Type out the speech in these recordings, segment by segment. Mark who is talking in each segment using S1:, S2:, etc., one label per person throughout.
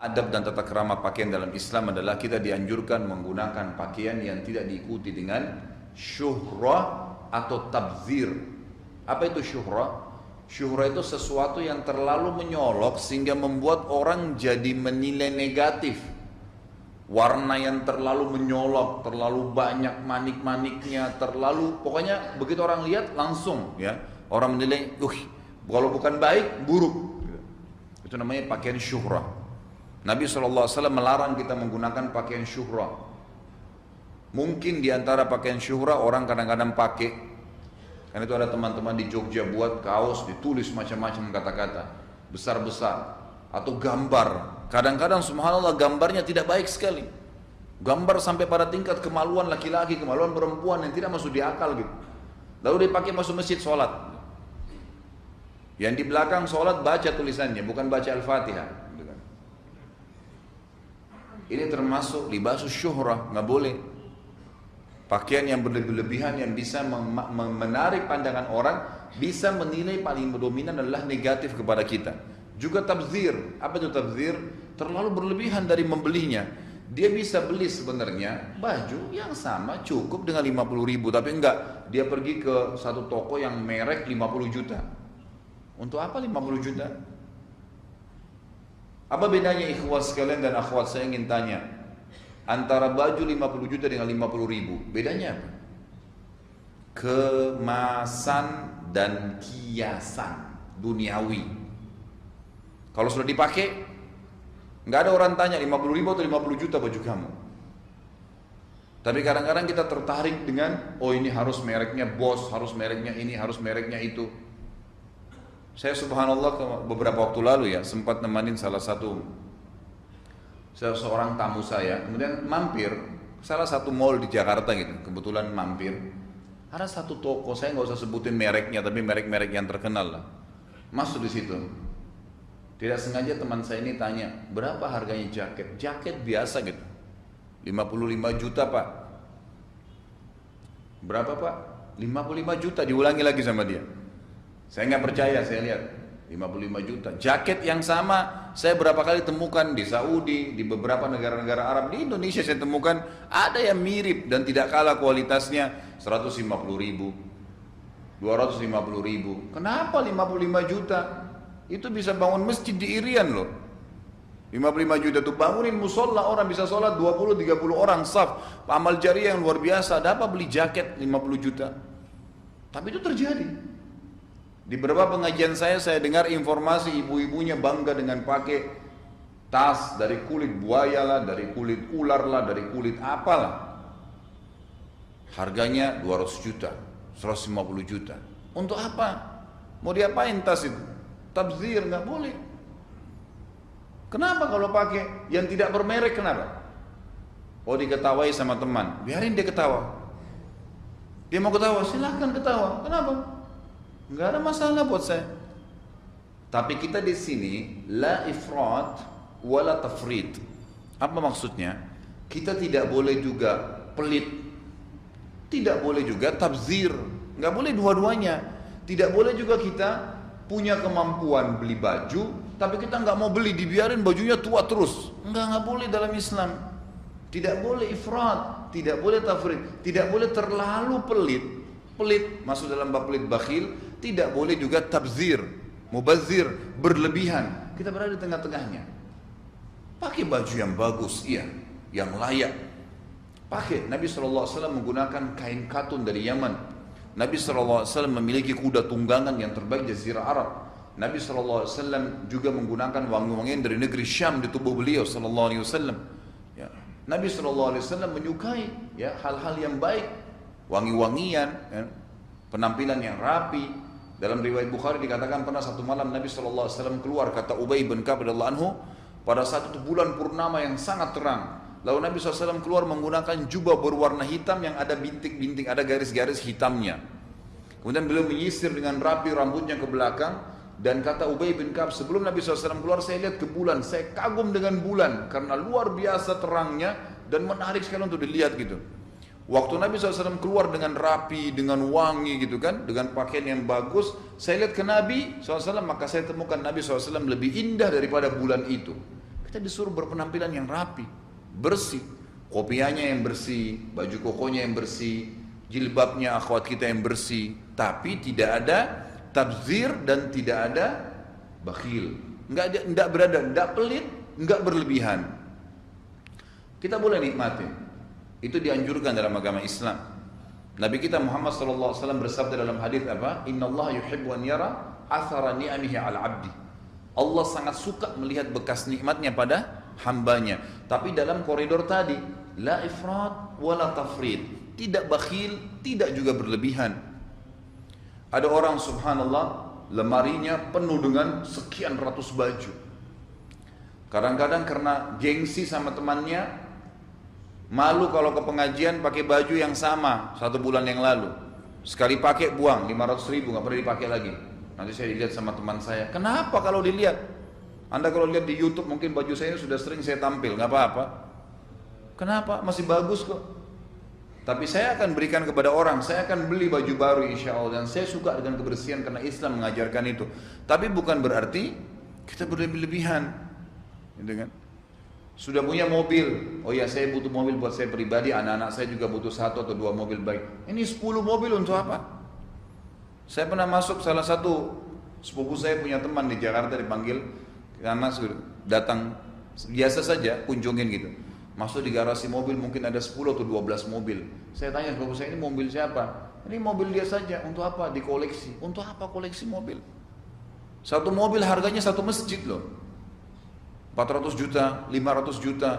S1: Adab dan tata krama pakaian dalam Islam adalah kita dianjurkan menggunakan pakaian yang tidak diikuti dengan syuhrah atau tabzir. Apa itu syuhrah? Syuhrah itu sesuatu yang terlalu menyolok sehingga membuat orang jadi menilai negatif. Warna yang terlalu menyolok, terlalu banyak manik-maniknya, terlalu pokoknya begitu orang lihat langsung ya orang menilai, kalau bukan baik buruk. Itu namanya pakaian syuhrah. Nabi SAW melarang kita menggunakan pakaian syuhrah. Mungkin diantara pakaian syuhrah orang kadang-kadang pakai, karena itu ada teman-teman di Jogja buat kaos ditulis macam-macam kata-kata besar-besar atau gambar. Kadang-kadang subhanallah gambarnya tidak baik sekali. Gambar sampai pada tingkat kemaluan laki-laki, kemaluan perempuan yang tidak masuk di akal gitu. Lalu dipakai masuk masjid sholat. Yang di belakang sholat baca tulisannya, bukan baca Al-Fatihah. Ini termasuk libasus syuhrah, nggak boleh. Pakaian yang berlebihan yang bisa menarik pandangan orang, bisa menilai paling dominan adalah negatif kepada kita. Juga tabzir. Apa itu tabzir? Terlalu berlebihan dari membelinya. Dia bisa beli sebenarnya baju yang sama cukup dengan 50.000, tapi enggak. Dia pergi ke satu toko yang merek 50 juta. Untuk apa 50 juta? Apa bedanya ikhwat sekalian dan akhwat, saya ingin tanya, antara baju 50 juta dengan 50.000, bedanya apa? Kemasan dan kiasan duniawi. Kalau sudah dipakai, nggak ada orang tanya 50.000 atau 50 juta baju kamu. Tapi kadang-kadang kita tertarik dengan, oh ini harus mereknya Boss, harus mereknya ini, harus mereknya itu. Saya subhanallah beberapa waktu lalu ya sempat nemanin salah satu seorang tamu saya, kemudian mampir salah satu mall di Jakarta gitu, kebetulan mampir. Ada satu toko, saya nggak usah sebutin mereknya, tapi merek-merek yang terkenal lah. Masuk di situ. Tidak sengaja teman saya ini tanya, berapa harganya jaket? Jaket biasa gitu, 55 juta pak. Berapa pak? 55 juta, diulangi lagi sama dia. Saya nggak percaya, saya lihat 55 juta. Jaket yang sama saya berapa kali temukan di Saudi, di beberapa negara-negara Arab, di Indonesia saya temukan ada yang mirip dan tidak kalah kualitasnya 150.000, 250.000. Kenapa 55 juta? Itu bisa bangun masjid di Irian loh. 55 juta itu bangunin musola, orang bisa sholat 20-30 orang saf. Amal jariah yang luar biasa. Ada apa beli jaket 50 juta? Tapi itu terjadi. Di beberapa pengajian saya dengar informasi ibu-ibunya bangga dengan pakai tas dari kulit buaya lah, dari kulit ular lah, dari kulit apalah. Harganya 200 juta, 150 juta. Untuk apa? Mau diapain tas itu? Tabzir, nggak boleh. Kenapa kalau pakai yang tidak bermerek, kenapa? Oh diketawai sama teman, biarin dia ketawa. Dia mau ketawa, silahkan ketawa. Kenapa? Nggak ada masalah buat saya. Tapi kita di sini la ifrat wala tafrit. Apa maksudnya? Kita tidak boleh juga pelit, tidak boleh juga tabzir, nggak boleh dua-duanya. Tidak boleh juga kita punya kemampuan beli baju, tapi kita nggak mau beli, dibiarin bajunya tua terus. Nggak boleh dalam Islam. Tidak boleh ifrat, tidak boleh tafrit, tidak boleh terlalu pelit. Pelit masuk dalam bab pelit bakhil. Tidak boleh juga tabzir, mubazir, berlebihan. Kita berada di tengah-tengahnya. Pakai baju yang bagus, iya, yang layak. Pakai. Nabi SAW menggunakan kain katun dari Yaman. Nabi SAW memiliki kuda tunggangan yang terbaik di Jazirah Arab. Nabi SAW juga menggunakan wangi-wangian dari negeri Syam di tubuh beliau SAW. Ya. Nabi SAW menyukai ya hal-hal yang baik, wangi-wangian, ya. Penampilan yang rapi. Dalam riwayat Bukhari dikatakan pernah satu malam Nabi SAW keluar, kata Ubay bin Ka'ab radhiyallahu anhu, pada saat itu bulan purnama yang sangat terang. Lalu Nabi SAW keluar menggunakan jubah berwarna hitam yang ada bintik-bintik, ada garis-garis hitamnya. Kemudian beliau menyisir dengan rapi rambutnya ke belakang. Dan kata Ubay bin Ka'ab, sebelum Nabi SAW keluar saya lihat ke bulan, saya kagum dengan bulan karena luar biasa terangnya dan menarik sekali untuk dilihat gitu. Waktu Nabi SAW keluar dengan rapi, dengan wangi gitu kan, dengan pakaian yang bagus, saya lihat ke Nabi SAW, maka saya temukan Nabi SAW lebih indah daripada bulan itu. Kita disuruh berpenampilan yang rapi, bersih. Kopiahnya yang bersih, baju kokonya yang bersih, jilbabnya akhwat kita yang bersih. Tapi tidak ada tabzir dan tidak ada bakhil. Enggak berada, enggak pelit, enggak berlebihan. Kita boleh nikmati. Itu dianjurkan dalam agama Islam. Nabi kita Muhammad SAW bersabda dalam hadis apa? Inna Allah yuhibbu an yara athara ni'amihi ala abdi. Allah sangat suka melihat bekas nikmatnya pada hambanya. Tapi dalam koridor tadi, la ifrat wala tafrid. Tidak bakhil, tidak juga berlebihan. Ada orang subhanallah, lemarinya penuh dengan sekian ratus baju. Kadang-kadang karena gengsi sama temannya, malu kalau ke pengajian pakai baju yang sama 1 bulan yang lalu. Sekali pakai buang 500.000, nggak pernah dipakai lagi. Nanti saya dilihat sama teman saya. Kenapa kalau dilihat? Anda kalau lihat di YouTube mungkin baju saya sudah sering saya tampil, nggak apa-apa. Kenapa? Masih bagus kok. Tapi saya akan berikan kepada orang, saya akan beli baju baru insya Allah. Dan saya suka dengan kebersihan karena Islam mengajarkan itu. Tapi bukan berarti kita berlebihan, gitu kan? Sudah punya mobil, oh ya saya butuh mobil buat saya pribadi, anak-anak saya juga butuh 1 atau 2 mobil baik. Ini 10 mobil untuk apa? Saya pernah masuk salah satu sepupu saya punya teman di Jakarta dipanggil karena datang biasa saja kunjungin gitu. Masuk di garasi mobil mungkin ada 10 atau 12 mobil. Saya tanya sepupu saya, ini mobil siapa? Ini mobil dia saja, untuk apa? Dikoleksi. Untuk apa koleksi mobil? Satu mobil harganya 1 masjid loh. 400 juta, 500 juta.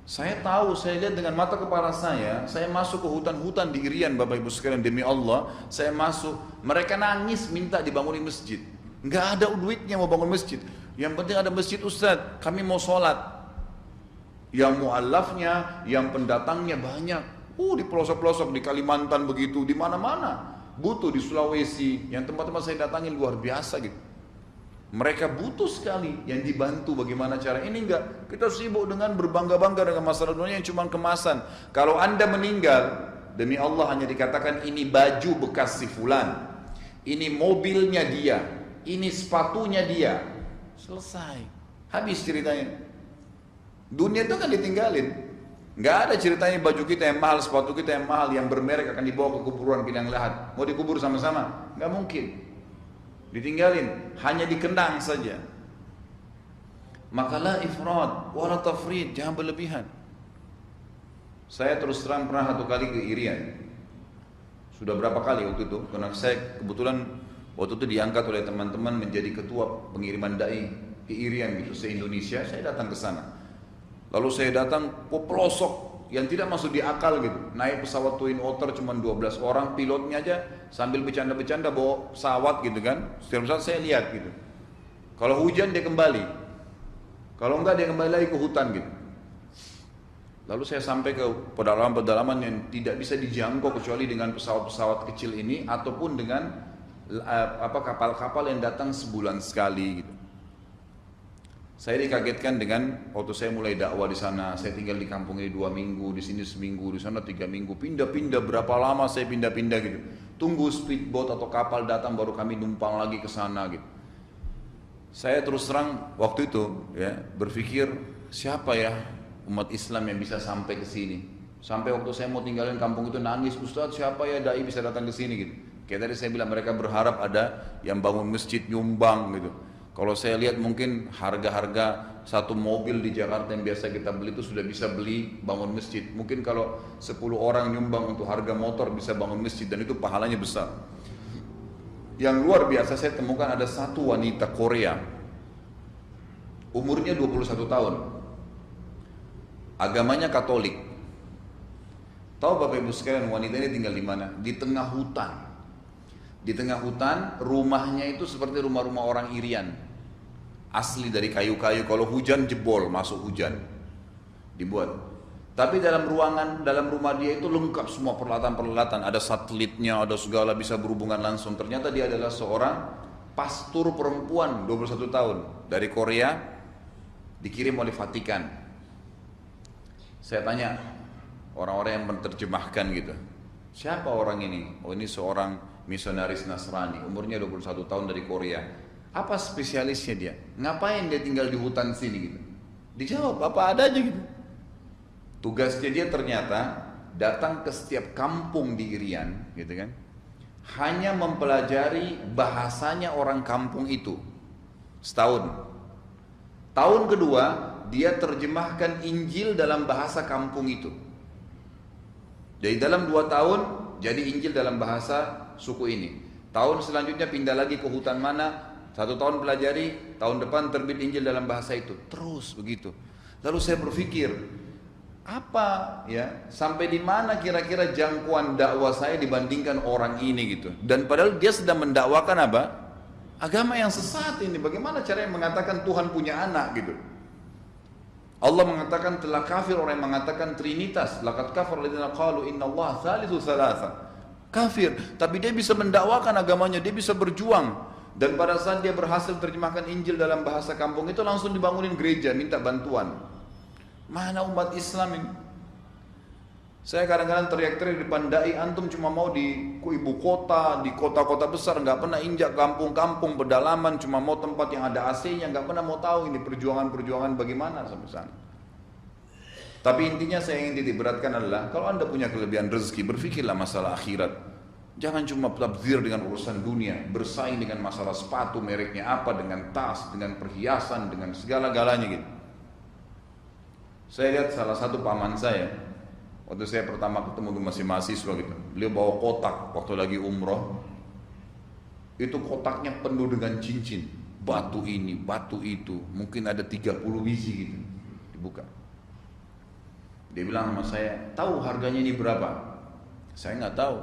S1: Saya tahu, saya lihat dengan mata kepala saya masuk ke hutan-hutan di Irian Bapak Ibu sekalian, demi Allah, saya masuk, mereka nangis minta dibangunin masjid. Nggak ada duitnya mau bangun masjid. Yang penting ada masjid Ustaz, kami mau sholat. Yang mu'allafnya, yang pendatangnya banyak. Di pelosok-pelosok, di Kalimantan begitu, di mana-mana. Butuh di Sulawesi, yang tempat-tempat saya datangi luar biasa gitu. Mereka butuh sekali yang dibantu bagaimana cara ini enggak. Kita sibuk dengan berbangga-bangga dengan masalah dunia yang cuma kemasan. Kalau Anda meninggal, demi Allah hanya dikatakan ini baju bekas si fulan. Ini mobilnya dia, ini sepatunya dia. Selesai. Habis ceritanya. Dunia itu kan ditinggalin. Nggak ada ceritanya baju kita yang mahal, sepatu kita yang mahal, yang bermerek akan dibawa ke kuburan Pinang Lahat. Mau dikubur sama-sama? Nggak mungkin. Ditinggalin, hanya dikenang saja. Maka la ifrat wala tafrid, jangan berlebihan. Saya terus terang pernah 1 kali ke Irian. Sudah berapa kali waktu itu? Karena saya kebetulan waktu itu diangkat oleh teman-teman menjadi ketua pengiriman dai ke Irian gitu, se-Indonesia. Saya datang ke sana. Lalu saya datang ke pelosok yang tidak masuk di akal gitu. Naik pesawat Twin Otter cuma 12 orang, pilotnya aja sambil bercanda-bercanda bawa pesawat gitu kan. Setiap saat saya lihat gitu. Kalau hujan dia kembali. Kalau enggak dia kembali lagi ke hutan gitu. Lalu saya sampai ke pedalaman-pedalaman yang tidak bisa dijangkau kecuali dengan pesawat-pesawat kecil ini ataupun dengan kapal-kapal yang datang sebulan sekali gitu. Saya dikagetkan dengan waktu saya mulai dakwah di sana, saya tinggal di kampung ini 2 minggu, di sini seminggu, di sana 3 minggu, pindah-pindah berapa lama saya pindah-pindah gitu. Tunggu speedboat atau kapal datang baru kami numpang lagi ke sana gitu. Saya terus terang waktu itu ya berpikir siapa ya umat Islam yang bisa sampai ke sini. Sampai waktu saya mau tinggalin kampung itu nangis, Ustaz siapa ya dai bisa datang ke sini gitu. Kayak tadi saya bilang mereka berharap ada yang bangun masjid nyumbang gitu. Kalau saya lihat mungkin harga-harga 1 mobil di Jakarta yang biasa kita beli itu sudah bisa beli bangun masjid. Mungkin kalau 10 orang nyumbang untuk harga motor bisa bangun masjid dan itu pahalanya besar. Yang luar biasa saya temukan ada 1 wanita Korea. Umurnya 21 tahun. Agamanya Katolik. Tahu Bapak Ibu sekalian wanita ini tinggal di mana? Di tengah hutan. Di tengah hutan, rumahnya itu seperti rumah-rumah orang Irian. Asli dari kayu-kayu, kalau hujan jebol, masuk hujan. Dibuat. Tapi dalam ruangan, dalam rumah dia itu lengkap semua peralatan-peralatan. Ada satelitnya, ada segala bisa berhubungan langsung. Ternyata dia adalah seorang pastor perempuan 21 tahun. Dari Korea, dikirim oleh Vatikan. Saya tanya, orang-orang yang menerjemahkan gitu. Siapa orang ini? Oh ini seorang misionaris Nasrani, umurnya 21 tahun dari Korea. Apa spesialisnya dia? Ngapain dia tinggal di hutan sini gitu? Dijawab, apa ada aja gitu. Tugasnya dia ternyata datang ke setiap kampung di Irian, gitu kan, hanya mempelajari bahasanya orang kampung itu setahun. Tahun kedua dia terjemahkan Injil dalam bahasa kampung itu. Jadi dalam 2 tahun jadi Injil dalam bahasa suku ini. Tahun selanjutnya pindah lagi ke hutan mana, 1 tahun pelajari, tahun depan terbit Injil dalam bahasa itu. Terus begitu. Lalu saya berpikir, apa ya, sampai di mana kira-kira jangkauan dakwah saya dibandingkan orang ini gitu. Dan padahal dia sedang mendakwakan apa? Agama yang sesat ini. Bagaimana caranya mengatakan Tuhan punya anak gitu. Allah mengatakan telah kafir orang yang mengatakan Trinitas. Laqad kafar alladziina qalu innallaha tsalitsu tsalatsa. Kafir, tapi dia bisa mendakwakan agamanya, dia bisa berjuang. Dan pada saat dia berhasil terjemahkan Injil dalam bahasa kampung itu, langsung dibangunin gereja, minta bantuan. Mana umat Islam ini? Saya kadang-kadang teriak-teriak di depan dai, antum cuma mau di ibu kota, di kota-kota besar, nggak pernah injak kampung-kampung pedalaman, cuma mau tempat yang ada AC-nya, nggak pernah mau tahu ini perjuangan-perjuangan bagaimana sampai sana. Tapi intinya saya ingin titik beratkan adalah, kalau anda punya kelebihan rezeki, berfikirlah masalah akhirat. Jangan cuma tabzir dengan urusan dunia, bersaing dengan masalah sepatu mereknya apa, dengan tas, dengan perhiasan, dengan segala-galanya gitu. Saya lihat salah satu paman saya, waktu saya pertama ketemu masih mahasiswa gitu, beliau bawa kotak waktu lagi umroh. Itu kotaknya penuh dengan cincin, batu ini, batu itu, mungkin ada 30 biji gitu. Dibuka. Dia bilang sama saya, tahu harganya ini berapa? Saya nggak tahu.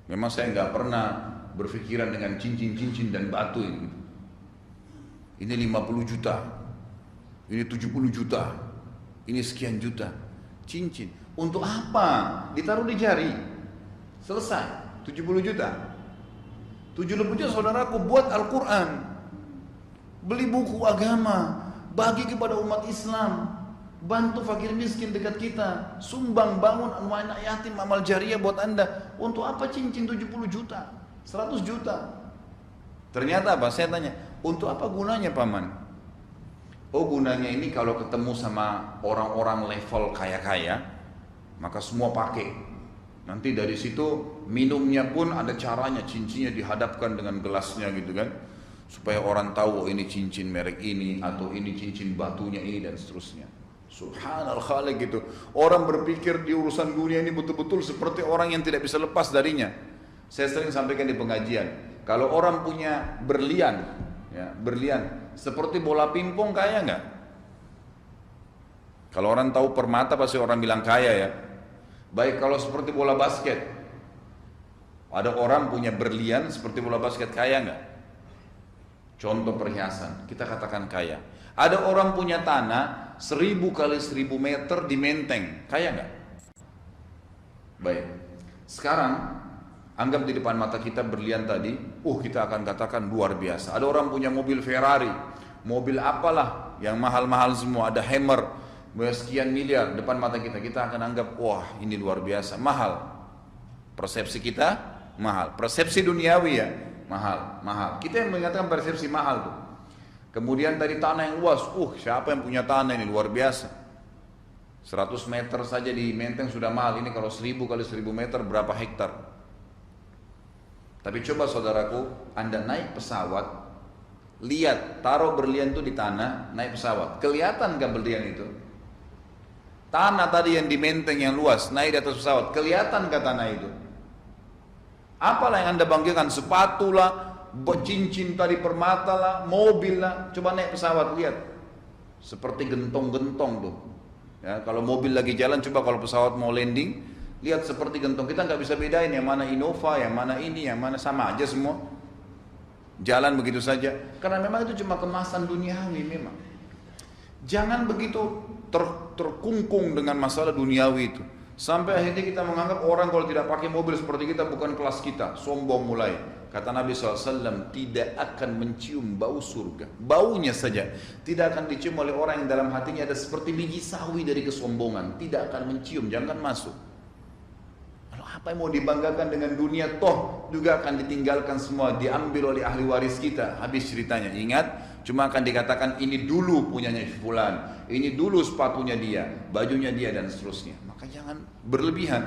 S1: Memang saya nggak pernah berpikiran dengan cincin-cincin dan batu ini. Ini 50 juta, ini 70 juta, ini sekian juta. Cincin, untuk apa? Ditaruh di jari, selesai. 70 juta. 70 juta saudaraku buat Al-Quran, beli buku agama, bagi kepada umat Islam, bantu fakir miskin dekat kita, sumbang bangun anak yatim, amal jariah buat anda. Untuk apa cincin 70 juta, 100 juta? Ternyata apa? Saya tanya, untuk apa gunanya paman? Oh, gunanya ini kalau ketemu sama orang-orang level kaya-kaya, maka semua pakai. Nanti dari situ minumnya pun ada caranya, cincinnya dihadapkan dengan gelasnya gitu kan, supaya orang tahu oh, ini cincin merek ini, atau ini cincin batunya ini, dan seterusnya. Subhanal Khaliq gitu. Orang berpikir di urusan dunia ini betul-betul seperti orang yang tidak bisa lepas darinya. Saya sering sampaikan di pengajian, kalau orang punya berlian, ya, berlian seperti bola pingpong, kaya nggak? Kalau orang tahu permata pasti orang bilang kaya ya. Baik kalau seperti bola basket, ada orang punya berlian seperti bola basket, kaya nggak? Contoh perhiasan, kita katakan kaya. Ada orang punya tanah 1000 kali 1000 meter di Menteng, kaya nggak? Baik, sekarang anggap di depan mata kita berlian tadi, kita akan katakan luar biasa. Ada orang punya mobil Ferrari, mobil apalah yang mahal-mahal semua, ada Hammer, sekian miliar depan mata kita, kita akan anggap wah ini luar biasa, mahal. Persepsi kita mahal, persepsi duniawi ya mahal, mahal. Kita yang mengatakan persepsi mahal tuh. Kemudian tadi tanah yang luas, siapa yang punya tanah ini luar biasa. 100 meter saja di Menteng sudah mahal, ini kalau 1000 kali 1000 meter berapa hektar? Tapi coba saudaraku, anda naik pesawat, lihat, taruh berlian itu di tanah, naik pesawat, kelihatan gak berlian itu? Tanah tadi yang di Menteng yang luas, naik di atas pesawat, kelihatan gak tanah itu? Apalah yang anda banggakan, sepatu lah, cincin tadi permata lah, mobil lah, coba naik pesawat, lihat. Seperti gentong-gentong tuh. Ya, kalau mobil lagi jalan, coba kalau pesawat mau landing, lihat seperti gentong. Kita nggak bisa bedain yang mana Innova, yang mana ini, yang mana, sama aja semua. Jalan begitu saja. Karena memang itu cuma kemasan duniawi memang. Jangan begitu terkungkung dengan masalah duniawi itu. Sampai akhirnya kita menganggap orang kalau tidak pakai mobil seperti kita bukan kelas kita. Sombong mulai. Kata Nabi SAW, tidak akan mencium bau surga. Baunya saja tidak akan dicium oleh orang yang dalam hatinya ada seperti biji sawi dari kesombongan. Tidak akan mencium, jangan masuk. Apa yang mau dibanggakan dengan dunia, toh juga akan ditinggalkan semua, diambil oleh ahli waris kita. Habis ceritanya. Ingat, Cuma akan dikatakan ini dulu punyanya fulan, ini dulu sepatunya dia, bajunya dia dan seterusnya. Maka jangan berlebihan.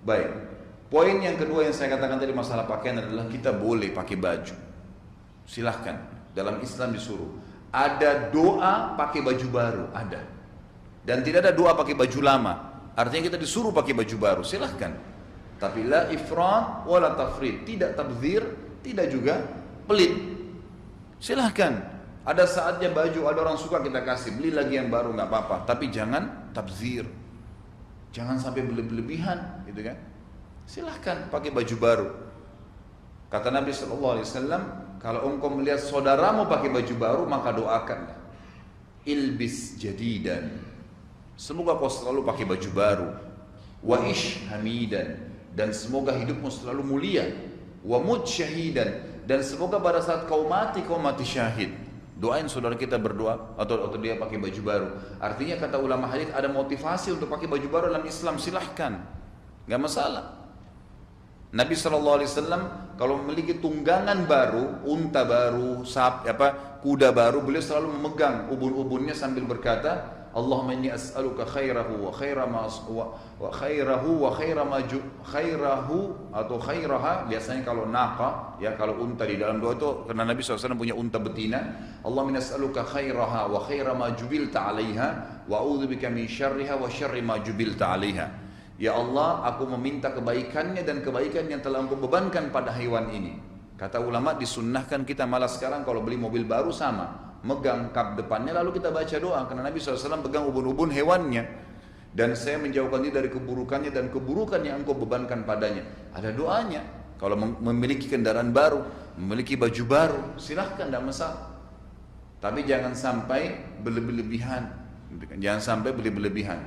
S1: Baik. Poin yang kedua yang saya katakan tadi masalah pakaian adalah kita boleh pakai baju. Silahkan. Dalam Islam disuruh. Ada doa pakai baju baru, ada. Dan tidak ada doa pakai baju lama. Artinya kita disuruh pakai baju baru, silahkan. Tapi la ifrat wala tafrid, tidak tabdzir, tidak juga pelit. Silahkan. Ada saatnya baju ada orang suka kita kasih, beli lagi yang baru nggak apa-apa. Tapi jangan tabdzir, jangan sampai berlebihan, gitu kan? Silahkan pakai baju baru. Kata Nabi SAW, kalau engkau melihat saudaramu pakai baju baru, maka doakanlah. Ilbis jadidan. Semoga kau selalu pakai baju baru. Wa ish hamidan. Dan semoga hidupmu selalu mulia. Wa mut syahidan. Dan semoga pada saat kau mati syahid. Doain saudara kita berdoa atau dia pakai baju baru. Artinya kata ulama hadis ada motivasi untuk pakai baju baru dalam Islam, silahkan. Gak masalah. Nabi SAW kalau memiliki tunggangan baru, unta baru, kuda baru, beliau selalu memegang ubun-ubunnya sambil berkata, Allahumma inni as'aluka khairahu wa khairahu atau khairaha. Biasanya kalau naqa, ya kalau unta di dalam doa itu, karena Nabi SAW punya unta betina, Allahumma inni as'aluka khairaha wa khaira ma jubilta 'alaiha wa a'udzubika min syarriha wa syarri ma jubilta 'alaiha. Ya Allah, aku meminta kebaikannya dan kebaikan yang telah engkau bebankan pada hewan ini. Kata ulama, disunnahkan kita malah sekarang kalau beli mobil baru sama, megang kap depannya lalu kita baca doa. Karena Nabi SAW pegang ubun-ubun hewannya. Dan saya menjauhkan diri dari keburukannya dan keburukan yang engkau bebankan padanya. Ada doanya. Kalau memiliki kendaraan baru, memiliki baju baru, silahkan, tidak masalah. Tapi jangan sampai berlebihan. Jangan sampai berlebihan.